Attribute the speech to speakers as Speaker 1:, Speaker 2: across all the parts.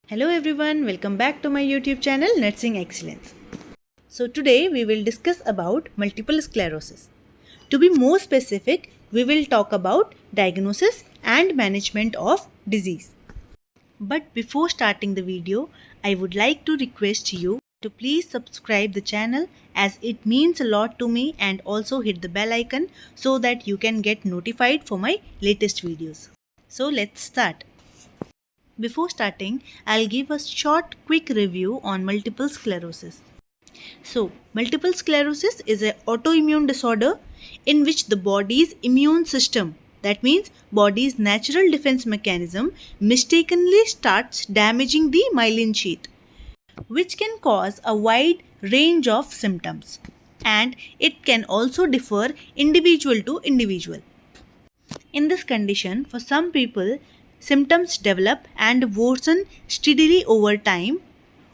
Speaker 1: Hello everyone, welcome back to my YouTube channel Nursing Excellence. So today we will discuss about multiple sclerosis. To be more specific, we will talk about diagnosis and management of disease. But before starting the video, I would like to request you to please subscribe the channel as it means a lot to me, and also hit the bell icon so that you can get notified for my latest videos. So let's start. Before starting, I'll give a short quick review on multiple sclerosis. So, multiple sclerosis is an autoimmune disorder in which the body's immune system, that means body's natural defense mechanism, mistakenly starts damaging the myelin sheath, which can cause a wide range of symptoms, and it can also differ individual to individual. In this condition, for some people, symptoms develop and worsen steadily over time,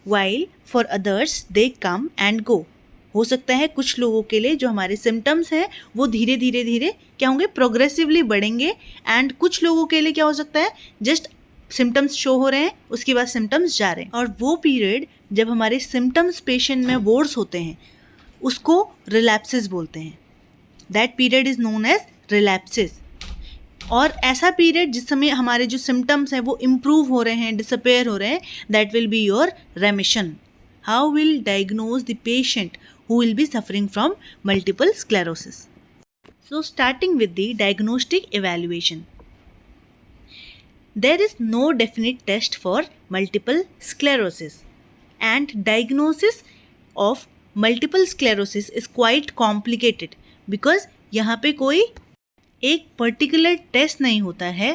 Speaker 1: while for others they come and go. हो सकता है कुछ लोगों के लिए जो हमारे symptoms हैं वो धीरे धीरे क्या होंगे, प्रोग्रेसिवली बढ़ेंगे, एंड कुछ लोगों के लिए क्या हो सकता है, जस्ट सिम्टम्स शो हो रहे हैं, उसके बाद सिम्टम्स जा रहे हैं. और वो पीरियड जब हमारे सिम्टम्स पेशेंट में वर्स होते हैं उसको रिलैप्सिस बोलते हैं. That period is known as relapses. और ऐसा पीरियड जिस समय हमारे जो सिम्टम्स हैं वो इम्प्रूव हो रहे हैं, डिसअपेयर हो रहे हैं, that will be your रेमिशन. How will diagnose the patient who will be suffering from multiple sclerosis? So starting with the diagnostic evaluation. There is no definite test for multiple sclerosis, and diagnosis of multiple sclerosis is quite complicated because यहाँ पे कोई एक particular test नहीं होता है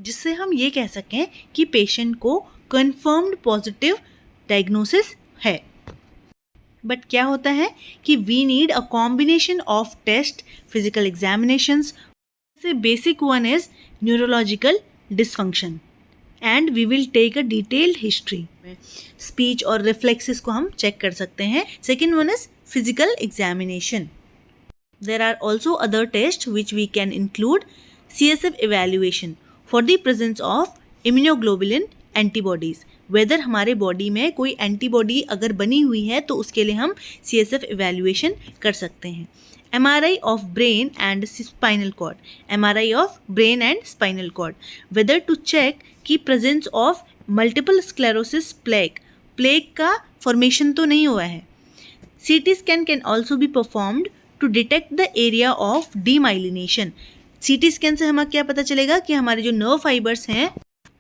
Speaker 1: जिससे हम ये कह सकें कि पेशेंट को कन्फर्म्ड पॉजिटिव डायग्नोसिस है. बट क्या होता है कि we need a combination of test, physical examinations. से basic one is neurological dysfunction, and we will take a detailed history. Speech और रिफ्लेक्सेस को हम चेक कर सकते हैं. Second one is physical examination. There are also other tests which we can include CSF evaluation for the presence of immunoglobulin antibodies. Whether हमारे body में कोई antibody अगर बनी हुई है तो उसके लिए हम CSF evaluation कर सकते हैं. MRI of brain and spinal cord. MRI of brain and spinal cord. Whether to check कि presence of multiple sclerosis plaque. Plaque का formation तो नहीं हुआ है. CT scan can also be performed to detect the area of demyelination. CT scan से हमें क्या पता चलेगा कि हमारे जो नर्व फाइबर्स हैं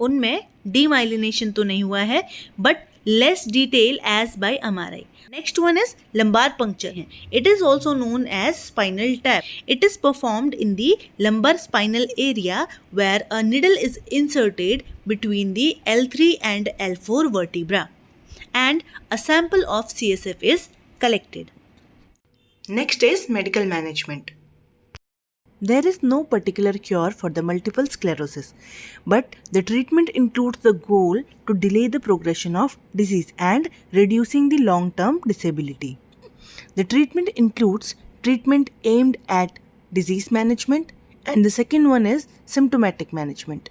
Speaker 1: उनमें डीमाइलिनेशन तो नहीं हुआ है, but less detail as by MRI. Next one is lumbar puncture है. It is also known as spinal tap. It is performed in the lumbar spinal area where a needle is inserted between the L3 and L4 vertebra, and a sample of CSF is collected. Next is medical management. There is no particular cure for the multiple sclerosis, but the treatment includes the goal to delay the progression of disease and reducing the long-term disability. The treatment includes treatment aimed at disease management, and the second one is symptomatic management.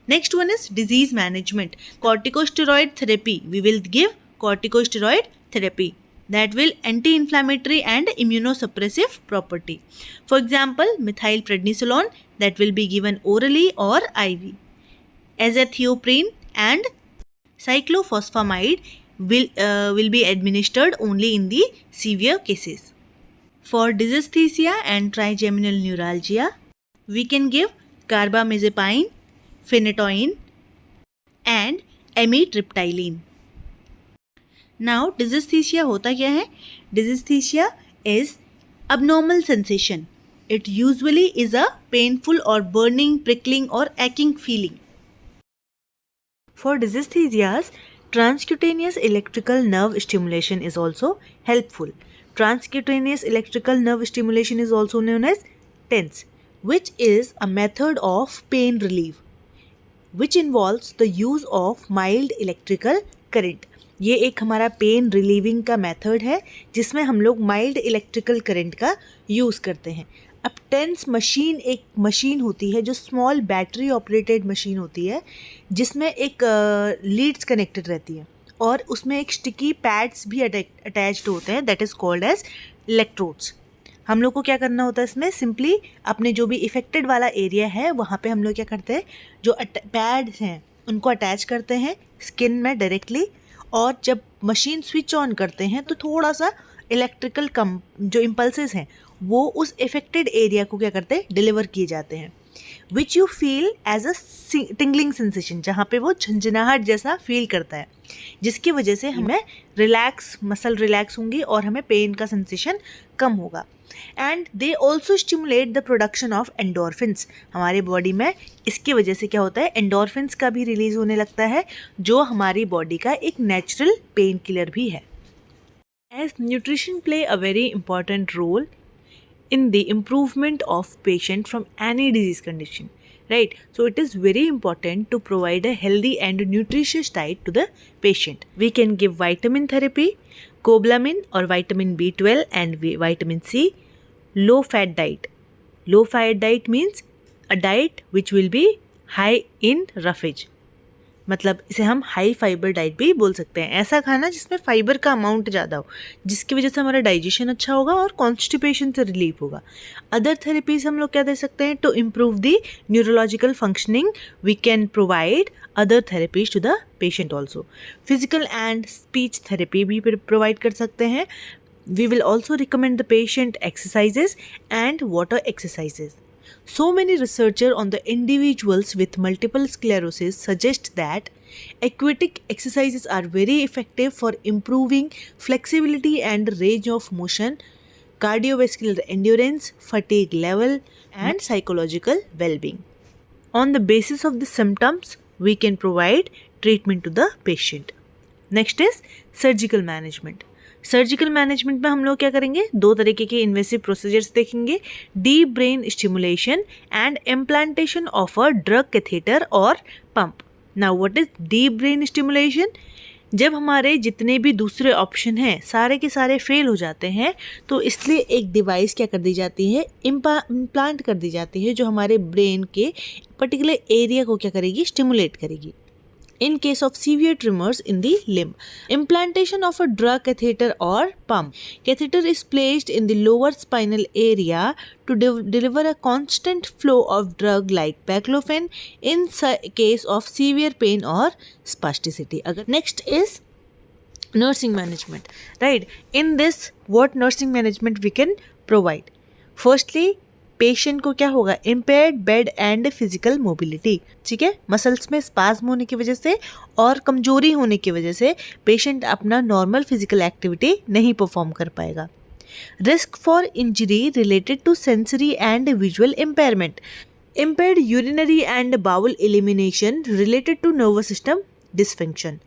Speaker 1: Next one is disease management. Corticosteroid therapy. We will give corticosteroid therapy that will anti-inflammatory and immunosuppressive property. For example, methylprednisolone that will be given orally or IV. Azathioprine and cyclophosphamide will be administered only in the severe cases. For dysesthesia and trigeminal neuralgia, we can give carbamazepine, phenytoin and amitriptyline. Now, dysesthesia होता क्या है? Dysesthesia is abnormal sensation. It usually is a painful or burning, prickling or aching feeling. For dysesthesias, transcutaneous electrical nerve stimulation is also helpful. Transcutaneous electrical nerve stimulation is also known as TENS, which is a method of pain relief, which involves the use of mild electrical current. ये एक हमारा pain relieving का method है जिसमें हम लोग mild electrical current का use करते हैं. अब टेंस मशीन एक मशीन होती है जो स्मॉल बैटरी ऑपरेटेड मशीन होती है, जिसमें एक लीड्स कनेक्टेड रहती है और उसमें एक स्टिकी पैड्स भी अटैच्ड होते हैं, that is called as electrodes. हम लोग को क्या करना होता है इसमें, सिंपली अपने जो भी इफेक्टेड वाला एरिया है वहाँ पे हम लोग क्या करते हैं, जो पैड्स हैं उनको अटैच करते हैं स्किन में डायरेक्टली, और जब मशीन स्विच ऑन करते हैं तो थोड़ा सा इलेक्ट्रिकल जो इम्पल्सेस हैं वो उस इफेक्टेड एरिया को क्या करते हैं, डिलीवर किए जाते हैं, which you feel as a tingling sensation, जहाँ पे वो झंझनाहट जैसा फील करता है, जिसकी वजह से हमें मसल रिलैक्स होंगी और हमें पेन का सेंसेशन कम होगा। And they also stimulate the production of endorphins, हमारे बॉडी में इसकी वजह से क्या होता है, एंडोर्फिन्स का भी रिलीज होने लगता है, जो हमारी बॉडी का एक नेचुरल पेन किलर भी है। As nutrition play a very important role in the improvement of patient from any disease condition, right? So it is very important to provide a healthy and nutritious diet to the patient. We can give vitamin therapy, cobalamin or vitamin B12 and vitamin C. Low fat diet. Low fat diet means a diet which will be high in roughage. मतलब इसे हम high fibre diet भी बोल सकते हैं, ऐसा खाना जिसमें फाइबर का अमाउंट ज़्यादा हो, जिसकी वजह से हमारा डाइजेशन अच्छा होगा और कॉन्स्टिपेशन से रिलीफ होगा। अदर थेरेपीज हम लोग क्या दे सकते हैं, to improve the neurological functioning we can provide other therapies to the patient also. Physical and speech therapy भी प्रोवाइड कर सकते हैं। We will also recommend the patient exercises and water exercises. So many researchers on the individuals with multiple sclerosis suggest that aquatic exercises are very effective for improving flexibility and range of motion, cardiovascular endurance, fatigue level, and psychological well-being. On the basis of the symptoms, we can provide treatment to the patient. Next is surgical management. Surgical management में हम लोग क्या करेंगे, दो तरीके के invasive procedures देखेंगे, deep brain stimulation and implantation of a drug catheter और pump. Now what is deep brain stimulation? जब हमारे जितने भी दूसरे ऑप्शन हैं सारे के सारे फेल हो जाते हैं, तो इसलिए एक डिवाइस क्या कर दी जाती है, इम्प्लांट कर दी जाती है, जो हमारे ब्रेन के पर्टिकुलर एरिया को क्या करेगी, स्टिमुलेट करेगी. In case of severe tremors in the limb, implantation of a drug catheter or pump. Catheter is placed in the lower spinal area to deliver a constant flow of drug like baclofen in case of severe pain or spasticity. Next is nursing management, right? In this, what nursing management we can provide? Firstly, patient को क्या होगा, impaired bed and physical mobility. ठीक है, muscles में spasm होने की वजह से और कमजोरी होने की वजह से पेशेंट अपना नॉर्मल फिजिकल एक्टिविटी नहीं परफॉर्म कर पाएगा. Risk for injury related to sensory and visual impairment. Impaired urinary and bowel elimination related to nervous system dysfunction.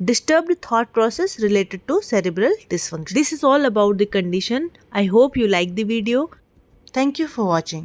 Speaker 1: Disturbed thought process related to cerebral dysfunction. This is all about the condition. I hope you like the video. Thank you for watching.